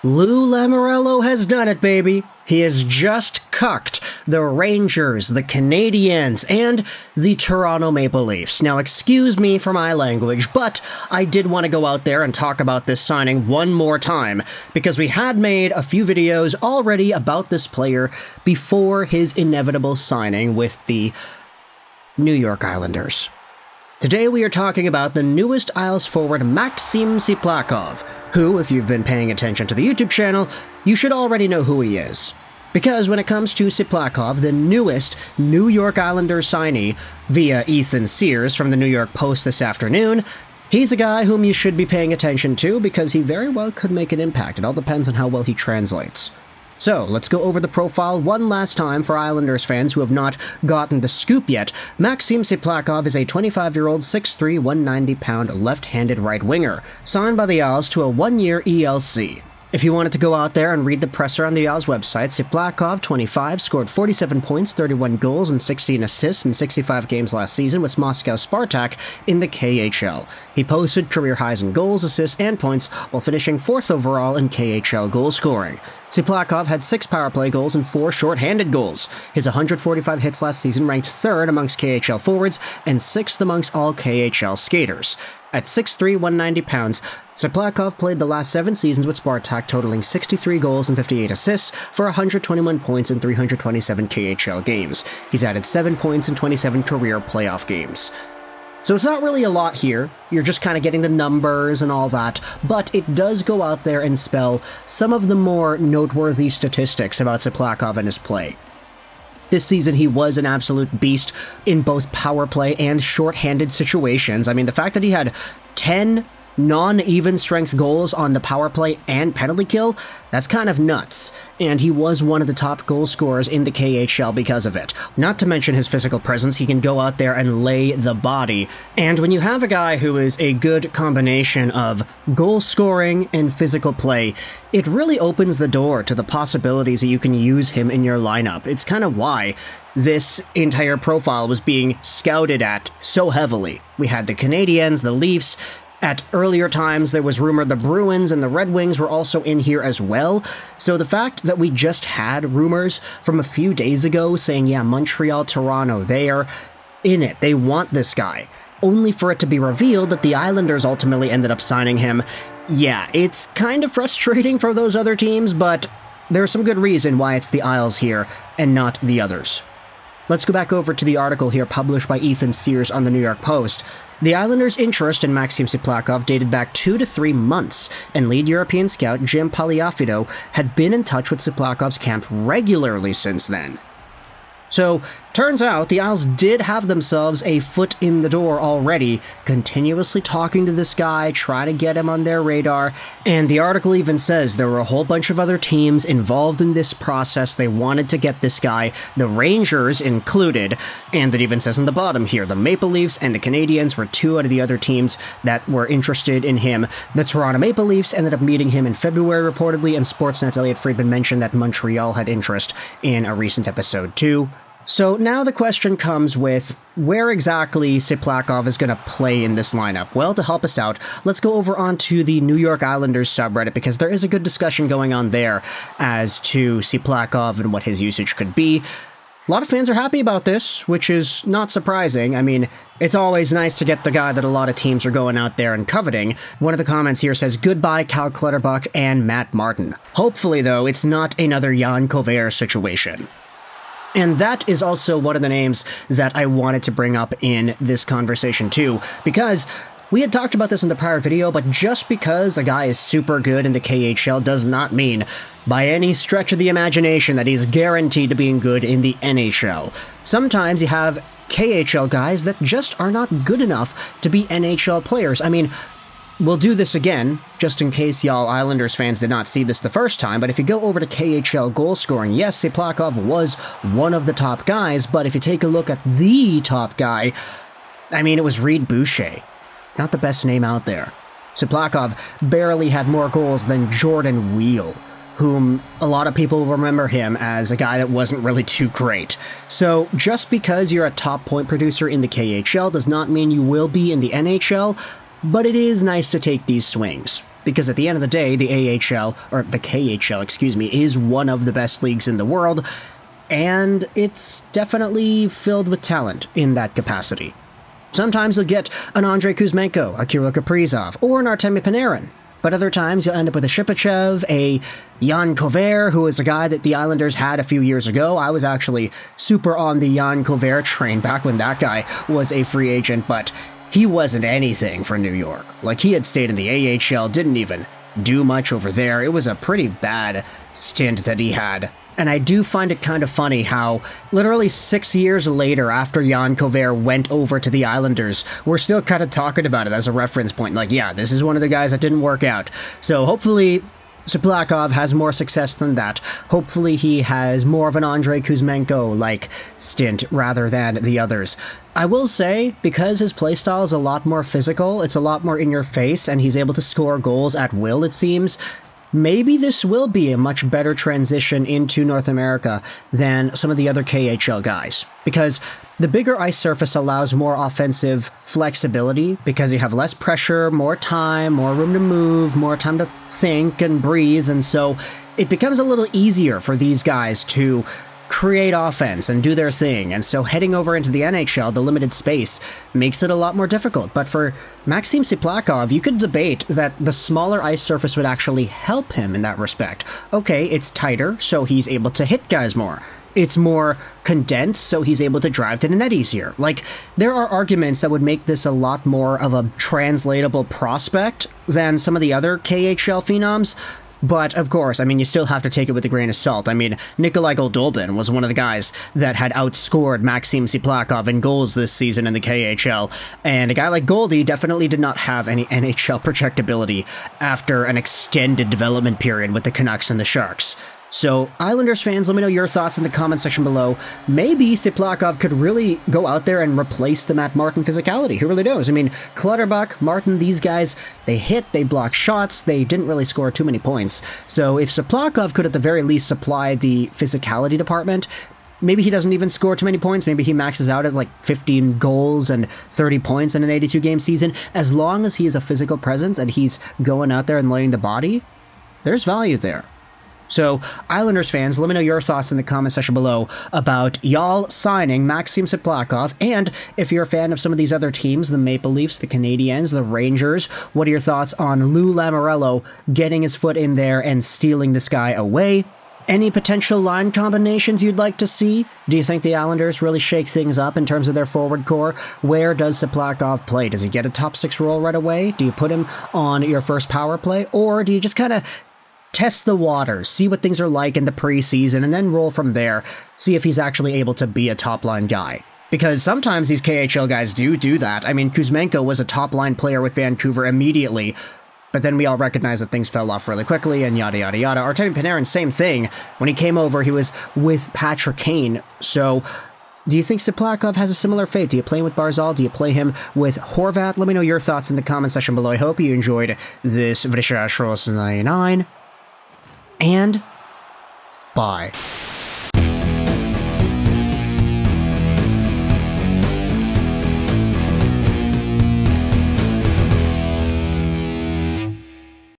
Lou Lamoriello has done it, baby. He has just cucked the Rangers, the Canadiens, and the Toronto Maple Leafs. Now, excuse me for my language, but I did want to go out there and talk about this signing one more time, because we had made a few videos already about this player before his inevitable signing with the New York Islanders. Today we are talking about the newest Isles forward Maxim Tsyplakov, who, if you've been paying attention to the YouTube channel, you should already know who he is. Because when it comes to Tsyplakov, the newest New York Islanders signee, via Ethan Sears from the New York Post this afternoon, he's a guy whom you should be paying attention to because he very well could make an impact. It all depends on how well he translates. So, let's go over the profile one last time for Islanders fans who have not gotten the scoop yet. Maxim Tsyplakov is a 25-year-old, 6'3", 190-pound left-handed right winger, signed by the Isles to a one-year ELC. If you wanted to go out there and read the presser on the Isles website, Tsyplakov, 25, scored 47 points, 31 goals, and 16 assists in 65 games last season with Moscow Spartak in the KHL. He posted career highs in goals, assists, and points while finishing 4th overall in KHL goal scoring. Tsyplakov had 6 power play goals and 4 short-handed goals. His 145 hits last season ranked 3rd amongst KHL forwards and 6th amongst all KHL skaters. At 6'3", 190 pounds, Tsyplakov played the last 7 seasons with Spartak, totaling 63 goals and 58 assists for 121 points in 327 KHL games. He's added 7 points in 27 career playoff games. So it's not really a lot here, you're just kind of getting the numbers and all that, but it does go out there and spell some of the more noteworthy statistics about Tsyplakov and his play. This season, he was an absolute beast in both power play and short-handed situations. I mean, the fact that he had 10 non-even strength goals on the power play and penalty kill, that's kind of nuts. And he was one of the top goal scorers in the KHL because of it. Not to mention his physical presence, he can go out there and lay the body. And when you have a guy who is a good combination of goal scoring and physical play, it really opens the door to the possibilities that you can use him in your lineup. It's kind of why this entire profile was being scouted at so heavily. We had the Canadiens, the Leafs. At earlier times, there was rumor the Bruins and the Red Wings were also in here as well. So the fact that we just had rumors from a few days ago saying, yeah, Montreal, Toronto, they are in it. They want this guy. Only for it to be revealed that the Islanders ultimately ended up signing him. Yeah, it's kind of frustrating for those other teams, but there's some good reason why it's the Isles here and not the others. Let's go back over to the article here published by Ethan Sears on the New York Post. The Islanders' interest in Maxim Tsyplakov dated back 2 to 3 months, and lead European scout Jim Paliafido had been in touch with Tsyplakov's camp regularly since then. So, turns out the Isles did have themselves a foot in the door already, continuously talking to this guy, trying to get him on their radar, and the article even says there were a whole bunch of other teams involved in this process. They wanted to get this guy, the Rangers included, and it even says on the bottom here, the Maple Leafs and the Canadiens were 2 out of the other teams that were interested in him. The Toronto Maple Leafs ended up meeting him in February reportedly, and Sportsnet's Elliot Friedman mentioned that Montreal had interest in a recent episode too. So now the question comes with where exactly Tsyplakov is going to play in this lineup. Well, to help us out, let's go over onto the New York Islanders subreddit because there is a good discussion going on there as to Tsyplakov and what his usage could be. A lot of fans are happy about this, which is not surprising. I mean, it's always nice to get the guy that a lot of teams are going out there and coveting. One of the comments here says, goodbye Cal Clutterbuck and Matt Martin. Hopefully, though, it's not another Jan Kovaer situation. And that is also one of the names that I wanted to bring up in this conversation too, because we had talked about this in the prior video, but just because a guy is super good in the KHL does not mean, by any stretch of the imagination, that he's guaranteed to being good in the NHL. Sometimes you have KHL guys that just are not good enough to be NHL players. I mean, we'll do this again, just in case y'all Islanders fans did not see this the first time, but if you go over to KHL goal scoring, yes, Tsyplakov was one of the top guys, but if you take a look at the top guy, I mean, it was Reed Boucher. Not the best name out there. Tsyplakov barely had more goals than Jordan Wheel, whom a lot of people remember him as a guy that wasn't really too great. So just because you're a top point producer in the KHL does not mean you will be in the NHL, but it is nice to take these swings. because at the end of the day, the AHL, or the KHL, excuse me, is one of the best leagues in the world, and it's definitely filled with talent in that capacity. Sometimes you'll get an Andrei Kuzmenko, a Kirill Kaprizov, or an Artemi Panarin. But other times you'll end up with a Simashev, a Jan Kover, who is a guy that the Islanders had a few years ago. I was actually super on the Jan Kover train back when that guy was a free agent, but he wasn't anything for New York. Like, he had stayed in the AHL, didn't even do much over there. It was a pretty bad stint that he had. And I do find it kind of funny how literally 6 years later, after Jan Kover went over to the Islanders, we're still kind of talking about it as a reference point. Like, yeah, this is one of the guys that didn't work out. So hopefully Tsyplakov has more success than that. Hopefully he has more of an Andrei Kuzmenko-like stint rather than the others. I will say, because his playstyle is a lot more physical, it's a lot more in your face, and he's able to score goals at will, it seems, maybe this will be a much better transition into North America than some of the other KHL guys, because the bigger ice surface allows more offensive flexibility because you have less pressure, more time, more room to move, more time to think and breathe, and so it becomes a little easier for these guys to create offense and do their thing, and so heading over into the NHL, the limited space, makes it a lot more difficult. But for Maxim Tsyplakov, you could debate that the smaller ice surface would actually help him in that respect. Okay, it's tighter, so he's able to hit guys more. It's more condensed, so he's able to drive to the net easier. Like, there are arguments that would make this a lot more of a translatable prospect than some of the other KHL phenoms. But, of course, I mean, you still have to take it with a grain of salt. I mean, Nikolai Goldobin was one of the guys that had outscored Maxim Tsyplakov in goals this season in the KHL, and a guy like Goldie definitely did not have any NHL projectability after an extended development period with the Canucks and the Sharks. So, Islanders fans, let me know your thoughts in the comment section below. Maybe Tsyplakov could really go out there and replace the Matt Martin physicality. Who really knows? I mean, Clutterbuck, Martin, these guys, they hit, they block shots, they didn't really score too many points. So if Tsyplakov could at the very least supply the physicality department, maybe he doesn't even score too many points. Maybe he maxes out at like 15 goals and 30 points in an 82-game season. As long as he is a physical presence and he's going out there and laying the body, there's value there. So, Islanders fans, let me know your thoughts in the comment section below about y'all signing Maxim Tsyplakov, and if you're a fan of some of these other teams, the Maple Leafs, the Canadiens, the Rangers, what are your thoughts on Lou Lamoriello getting his foot in there and stealing this guy away? Any potential line combinations you'd like to see? Do you think the Islanders really shake things up in terms of their forward core? Where does Tsyplakov play? Does he get a top 6 role right away? Do you put him on your first power play? Or do you just kind of test the waters, see what things are like in the preseason, and then roll from there, see if he's actually able to be a top-line guy? Because sometimes these KHL guys do that. I mean, Kuzmenko was a top-line player with Vancouver immediately, but then we all recognize that things fell off really quickly, and yada yada yada. Artemi Panarin, same thing. When he came over, he was with Patrick Kane, so do you think Tsyplakov has a similar fate? Do you play him with Barzal? Do you play him with Horvat? Let me know your thoughts in the comment section below. I hope you enjoyed this Vishashros 99. And bye.